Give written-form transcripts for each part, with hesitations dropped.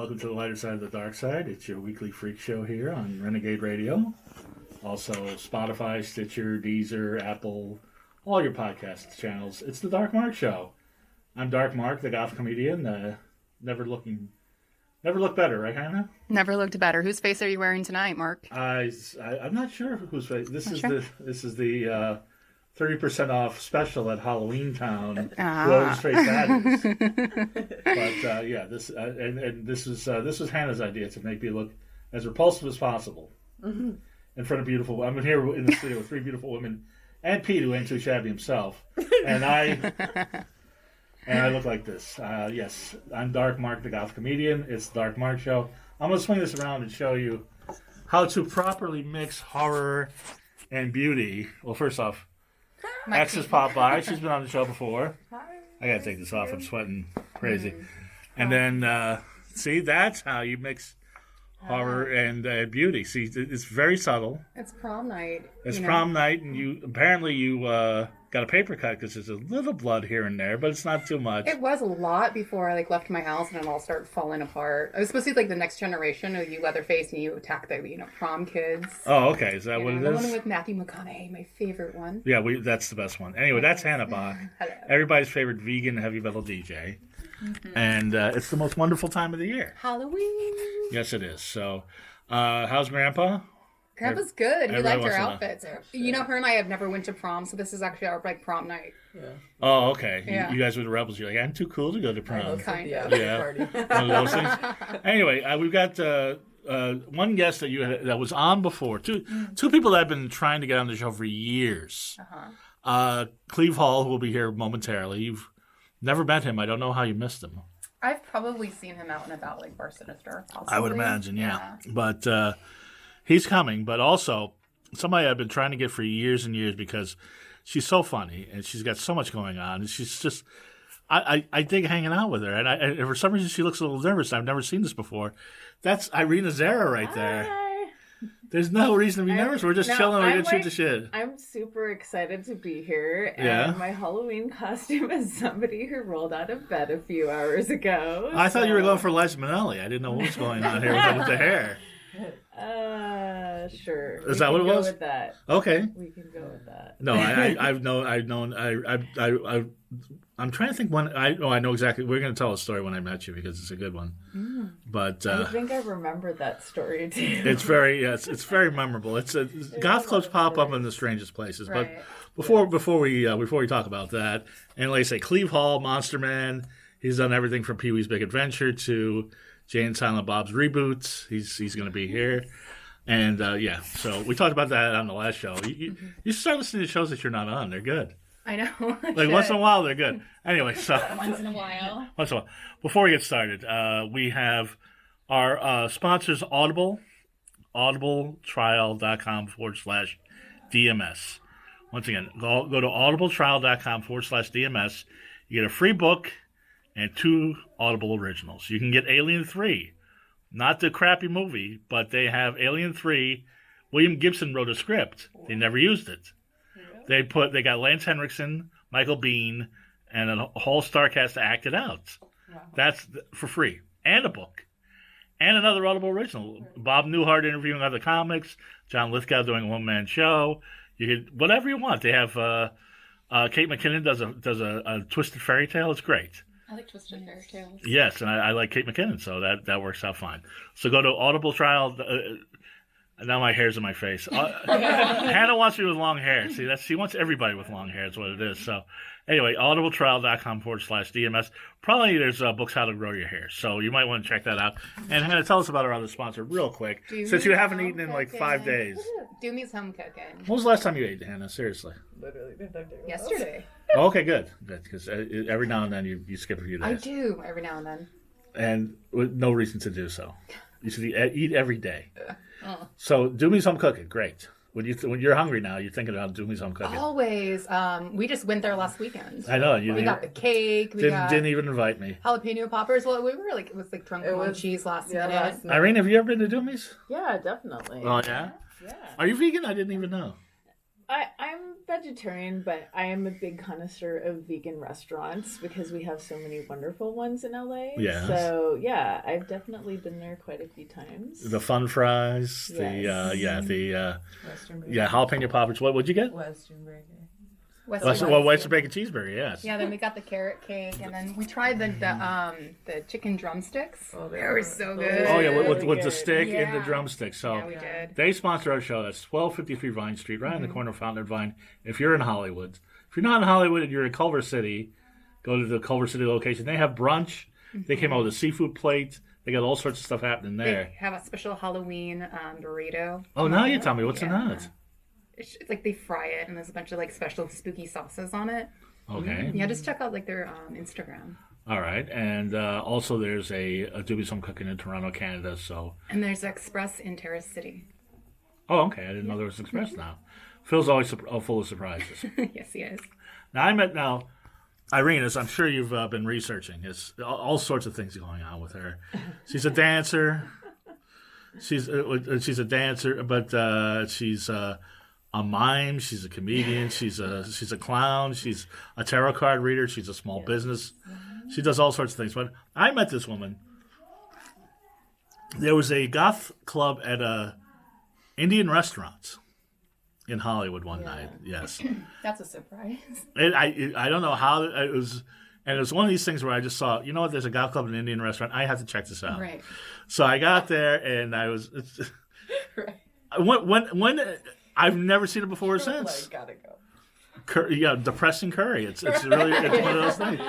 Welcome to the lighter side of the dark side. It's your weekly freak show here on Renegade Radio. Also, Spotify, Stitcher, Deezer, Apple, all your podcast channels. It's the Dark Mark Show. I'm Dark Mark, the goth comedian. Never looked better, right, Hannah? Never looked better. Whose face are you wearing tonight, Mark? I'm not sure whose face. This is the 30% off special at Halloween Town. Whose face that is. But yeah, this was Hannah's idea to make me look as repulsive as possible in front of beautiful. I'm here in the studio with three beautiful women and Pete, who ain't too shabby himself, and I look like this. Yes, I'm Dark Mark, the goth comedian. It's the Dark Mark Show. I'm going to swing this around and show you how to properly mix horror and beauty. Well, first off, X has popped by. She's been on the show before. Hi. I got to take this off. I'm sweating crazy. And then, see, that's how you mix horror and beauty. See, it's very subtle. It's prom night. It's prom night, and you got a paper cut because there's a little blood here and there, but it's not too much. It was a lot before I left my house and it all started falling apart. I was supposed to be the next generation of you Leatherface and you attack the prom kids. Oh, okay. Is that what it is? The one with Matthew McConaughey, my favorite one. Yeah, that's the best one. Anyway, that's Hannah Bach. Hello. Everybody's favorite vegan heavy metal DJ. And it's the most wonderful time of the year. Halloween. Yes, it is. So, how's Grandpa? Grandpa's good. He Everybody liked our wants to outfits. Her and I have never went to prom, so this is actually our prom night. Yeah. Oh, okay. Yeah. You guys were the rebels. You're like, I'm too cool to go to prom. Yeah. Party. One of those things. Anyway, we've got one guest that was on before. Two people that I've been trying to get on the show for years. Cleve Hall, who will be here momentarily. You've never met him. I don't know how you missed him. I've probably seen him out and about, Bar Sinister, possibly. I would imagine, yeah. But he's coming. But also, somebody I've been trying to get for years and years because she's so funny and she's got so much going on. And she's just, I dig hanging out with her. And for some reason, she looks a little nervous. I've never seen this before. That's IrinaXara right there. Hi. There's no reason to be nervous. We're just chilling. We're going to shoot the shit. I'm super excited to be here. And Yeah. my Halloween costume is somebody who rolled out of bed a few hours ago. I thought you were going for Liza Minnelli. I didn't know what was going on here with the hair. Sure. Is that what it was? Go with that. Okay. We can go with that. No, I'm trying to think when. I know exactly. We're going to tell a story when I met you because it's a good one. But I think I remember that story too. it's very memorable. Goth clubs pop up in the strangest places. Right. But before we talk about that, and like I say, Cleve Hall, Monster Man. He's done everything from Pee Wee's Big Adventure to Jay and Silent Bob's reboots. He's going to be here. And so we talked about that on the last show. You should start listening to shows that you're not on. They're good. I know. Once in a while, they're good. Anyway, so Once in a while. Before we get started, we have our sponsors, Audible, audibletrial.com/DMS. Once again, go to audibletrial.com/DMS. You get a free book and 2 Audible originals. You can get Alien 3, not the crappy movie, but they have Alien 3. William Gibson wrote a script. They never used it. They got Lance Henriksen, Michael Biehn, and a whole star cast to act it out. Wow. That's for free. And a book. And another Audible original. Bob Newhart interviewing other comics. John Lithgow doing a one-man show. You could, whatever you want. They have Kate McKinnon does a Twisted Fairy Tale. It's great. I like Twisted Fairy Tales. Yes, and I like Kate McKinnon, so that works out fine. So go to Audible Trial. Now my hair's in my face. Hannah wants me with long hair. See, she wants everybody with long hair. Is what it is. So, anyway, audibletrial.com/DMS. Probably there's books how to grow your hair, so you might want to check that out. And Hannah, tell us about our other sponsor real quick, since you haven't eaten in like 5 days. Doomy's home cooking. When was the last time you ate, Hannah? Seriously. Literally, Yesterday. Oh, okay, good, because every now and then you skip a few days. I do every now and then. And with no reason to do so. You should eat every day. So, Doomy's home cooking, great. When you're hungry now, you're thinking about Doomy's home cooking. Always. We just went there last weekend. I know. We got the cake. Didn't even invite me. Jalapeno poppers. Well, we were it was drunk on cheese last minute. Irene, have you ever been to Doomy's? Yeah, definitely. Oh, yeah? Yeah. Are you vegan? I didn't even know. I'm vegetarian, but I am a big connoisseur of vegan restaurants because we have so many wonderful ones in LA. Yes. So yeah, I've definitely been there quite a few times. The fun fries, Yes. Western burger. jalapeno poppers. What would you get? Western burger. Western bacon cheeseburger. Yes. Yeah, then we got the carrot cake, and then we tried the chicken drumsticks. Oh, They were so good. Oh yeah, with Really the good. stick and the Yeah. drumstick. So Yeah, we did. they sponsor our show. That's 1253 Vine Street, right on the corner of Fountain and Vine. If you're in Hollywood, if you're not in Hollywood and you're in Culver City, go to the Culver City location. They have brunch. They came out with a seafood plate. They got all sorts of stuff happening there. They have a special Halloween burrito. Oh, now you tell me what's in Yeah. that? It's like they fry it, and there's a bunch of like special spooky sauces on it. Okay. Yeah, just check out like their Instagram. All right. And also there's a Doobie's Home Cooking in Toronto, Canada. So. And there's Express in Terrace City. Oh, okay. I didn't know there was Express now. Phil's always full of surprises. Yes, he is. Now I met Irina, as I'm sure you've been researching. It's all sorts of things going on with her. She's a dancer. She's a dancer, but she's a mime. She's a comedian. She's a clown. She's a tarot card reader. She's a small business. She does all sorts of things. But I met this woman. There was a goth club at a Indian restaurant in Hollywood one night. Yes. That's a surprise. I don't know how it was, and it was one of these things where I just saw, you know what? There's a goth club in an Indian restaurant. I have to check this out. Right. So I got there, and I was Right. when I've never seen it before or since. Gotta go. Depressing curry. It's really it's one of those things.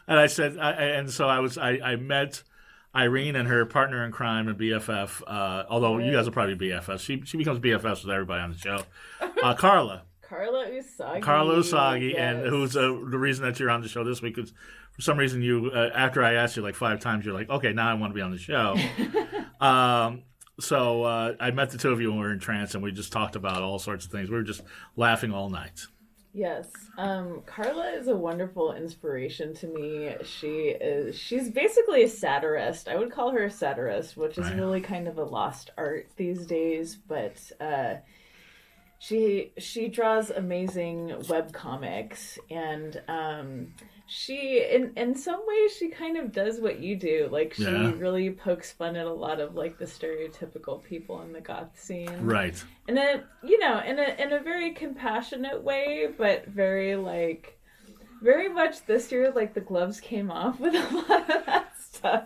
And I said, I met Irene and her partner in crime and BFF. Although you guys will probably be BFFs. She becomes BFFs with everybody on the show. Carla Usagi, Yes. and who's the reason that you're on the show this week. Because for some reason you, after I asked you like 5 times, you're like, okay, now I want to be on the show. So I met the two of you when we were in trance, and we just talked about all sorts of things. We were just laughing all night. Yes. Carla is a wonderful inspiration to me. She's basically a satirist. I would call her a satirist, which is Right. really kind of a lost art these days, but she draws amazing web comics, and she in some ways she kind of does what you do. Like she really pokes fun at a lot of like the stereotypical people in the goth scene. Right. And then, you know, in a very compassionate way, but very much this year, like the gloves came off with a lot of that stuff.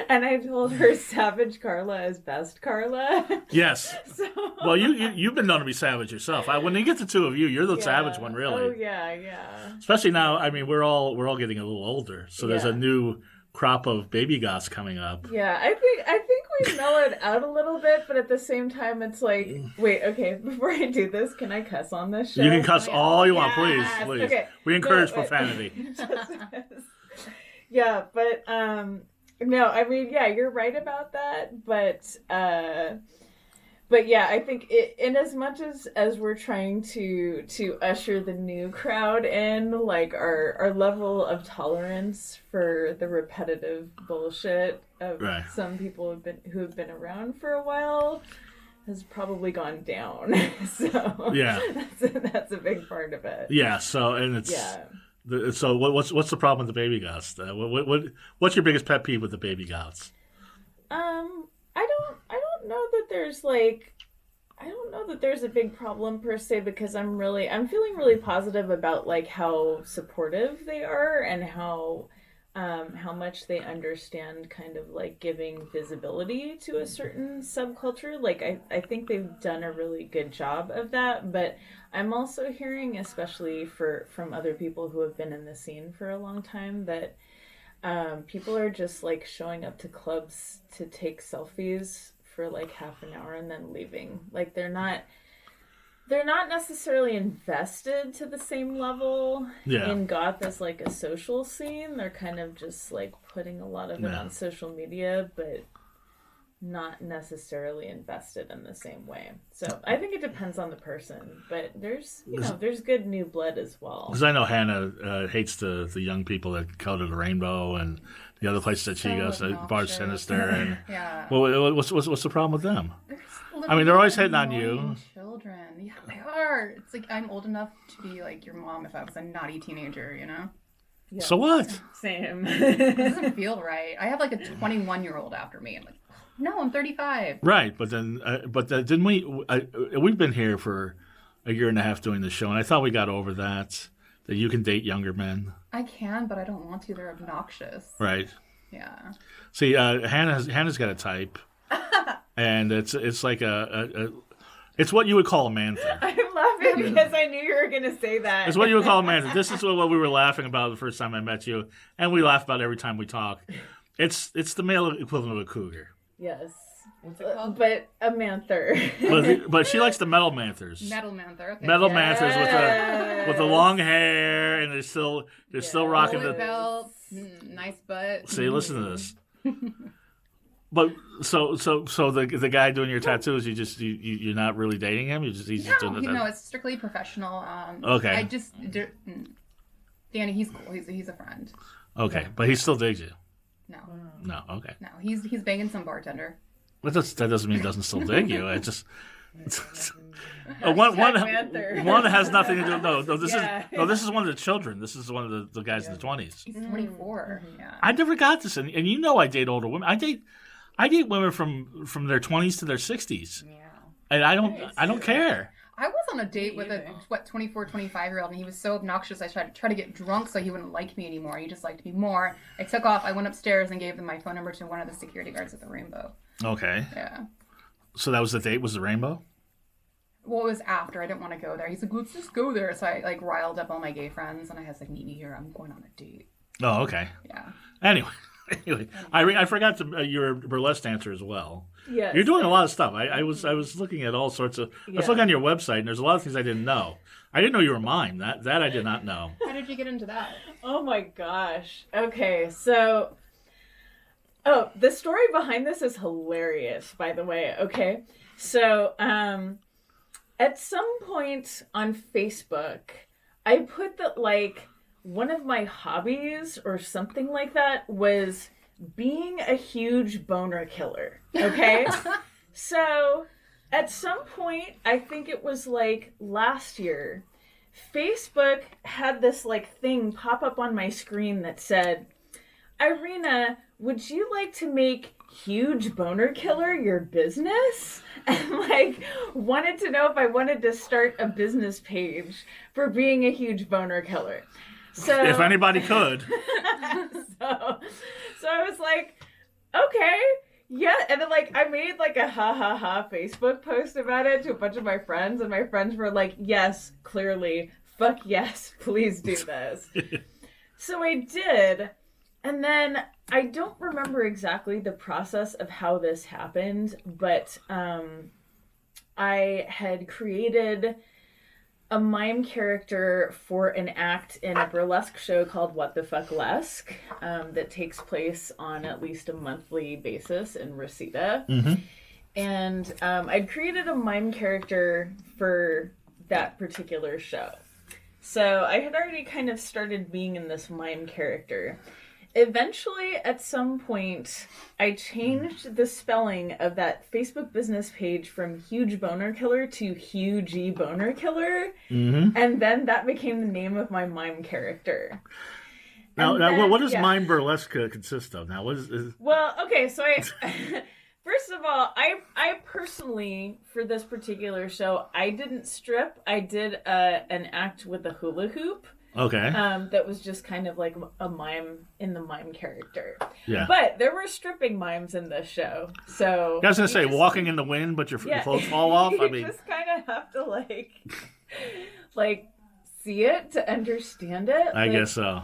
And I told her Savage Carla is best Carla. Yes. So, Well, you've been known to be savage yourself. When you get the two of you, you're the savage one, really. Oh yeah. Especially now. I mean, we're all getting a little older, so there's a Yeah. new crop of baby goths coming up. Yeah, I think we've mellowed out a little bit, but at the same time, it's like, wait, okay, before I do this, can I cuss on this show? You can cuss all you want, please. Yes, Please. okay. We encourage No, but- profanity. Yeah, but no, I mean, yeah, you're right about that, but yeah, I think in as much as we're trying to usher the new crowd in, like our level of tolerance for the repetitive bullshit of Right. some people who have been around for a while has probably gone down. So Yeah. that's a big part of it. Yeah. So and it's Yeah. so what's the problem with the baby goths? What's your biggest pet peeve with the baby goths? I don't know that there's like, I don't know that there's a big problem per se, because I'm feeling really positive about like how supportive they are and how much they understand kind of like giving visibility to a certain subculture. Like I think they've done a really good job of that, but I'm also hearing, especially from other people who have been in the scene for a long time, that people are just like showing up to clubs to take selfies for like half an hour and then leaving. Like they're not necessarily invested to the same level in goth as like a social scene. They're kind of just like putting a lot of it on social media, but not necessarily invested in the same way. So I think it depends on the person, but there's good new blood as well. Because I know Hannah hates the young people that go to the Rainbow and the other places that she goes, Bar Sinister, and Yeah. well, what's the problem with them? Well, I mean, they're always really hitting on you. annoying Children. Yeah, are. It's like I'm old enough to be like your mom if I was a naughty teenager, you know? Yeah. So what? Same. It doesn't feel right. I have like a 21-year-old after me. I'm like, no, I'm 35. Right, but then didn't we? We've been here for a year and a half doing this show, and I thought we got over that you can date younger men. I can, but I don't want to. They're obnoxious. Right. Yeah. See, Hannah's got a type, and it's like it's what you would call a manther. I'm laughing because I knew you were going to say that. It's what you would call a manther. This is what we were laughing about the first time I met you, and we laugh about every time we talk. It's the male equivalent of a cougar. Yes. What's it called? But a manther. But she likes the metal manthers. Metal Manther. Okay. Metal Yeah. manthers with the long hair, and they're still rocking Bullet the. belt, nice butt. See, listen to this. But so the guy doing your tattoos, you're not really dating him. He's just doing the No, it's strictly professional. Okay. I just Danny, he's cool. He's a friend. Okay, but he still digs you. No, Okay. no, he's banging some bartender. That doesn't mean he doesn't still dig you. It just Manther. one has nothing to do. No, Yeah. this is one of the children. This is one of the guys in the 20s. He's 24. Yeah. I never got this, and you know I date older women. I date women from their 20s to their 60s. Yeah. And I don't care. I was on a date with a 24, 25-year-old, and he was so obnoxious. I tried to get drunk so he wouldn't like me anymore. He just liked me more. I took off. I went upstairs and gave them my phone number to one of the security guards at the Rainbow. Okay. Yeah. So that was the date. Was the rainbow? Well, it was after. I didn't want to go there. He's like, let's just go there. So I like riled up all my gay friends, and I was like, meet me here. I'm going on a date. Oh, okay. Yeah. Anyway, I forgot to you're a burlesque dancer as well. Yes. You're doing a lot of stuff. I was looking at all sorts of. Let's look on your website, and there's a lot of things I didn't know. I didn't know you were a mime. That I did not know. How did you get into that? Oh my gosh. Okay, so. Oh, the story behind this is hilarious, by the way. Okay. So, at some point on Facebook, I put that, like, one of my hobbies or something like that was being a huge boner killer. Okay. So, at some point, I think it was like last year, Facebook had this, like, thing pop up on my screen that said, Irina, would you like to make huge boner killer your business? And like wanted to know if I wanted to start a business page for being a huge boner killer. So If anybody could. so I was like, okay, yeah. And then like I made like a ha ha ha Facebook post about it to a bunch of my friends, and my friends were like, yes, clearly, fuck yes, please do this. So I did. And then I don't remember exactly the process of how this happened, but I had created a mime character for an act in a burlesque show called What the Fuck Lesque that takes place on at least a monthly basis in Reseda. Mm-hmm. And I'd created a mime character for that particular show. So I had already kind of started being in this mime character. Eventually, at some point, I changed the spelling of that Facebook business page from Huge Boner Killer to Huge Boner Killer. Mm-hmm. And then that became the name of my mime character. Now what does mime burlesque consist of? Now, what is... Well, okay, so first of all, I personally, for this particular show, I didn't strip. I did an act with a hula hoop. Okay. That was just kind of like a mime in the mime character. Yeah. But there were stripping mimes in this show. So I was going to say, walking in the wind, but your clothes fall off. You just kind of have to like see it to understand it. I guess so.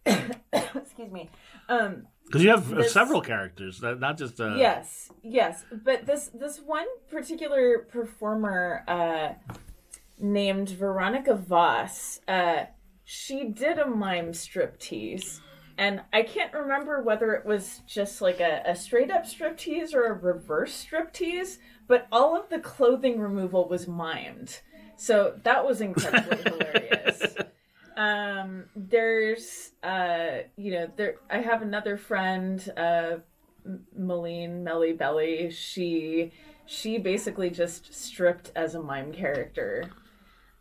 Excuse me. Because you have several characters, not just... Yes. But this one particular performer... named Veronica Voss, she did a mime striptease, and I can't remember whether it was just like a straight up striptease or a reverse striptease, but all of the clothing removal was mimed, so that was incredibly hilarious. There's I have another friend, Melly Belly. She she basically just stripped as a mime character.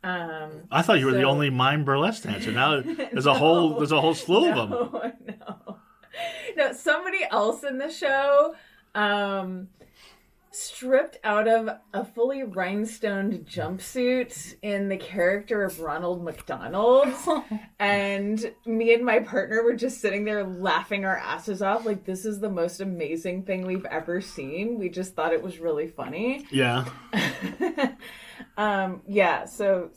I thought you were the only mime burlesque dancer. Now there's a whole slew of them. No, somebody else in the show stripped out of a fully rhinestoned jumpsuit in the character of Ronald McDonald. And me and my partner were just sitting there laughing our asses off. Like, this is the most amazing thing we've ever seen. We just thought it was really funny. Yeah. Yeah, so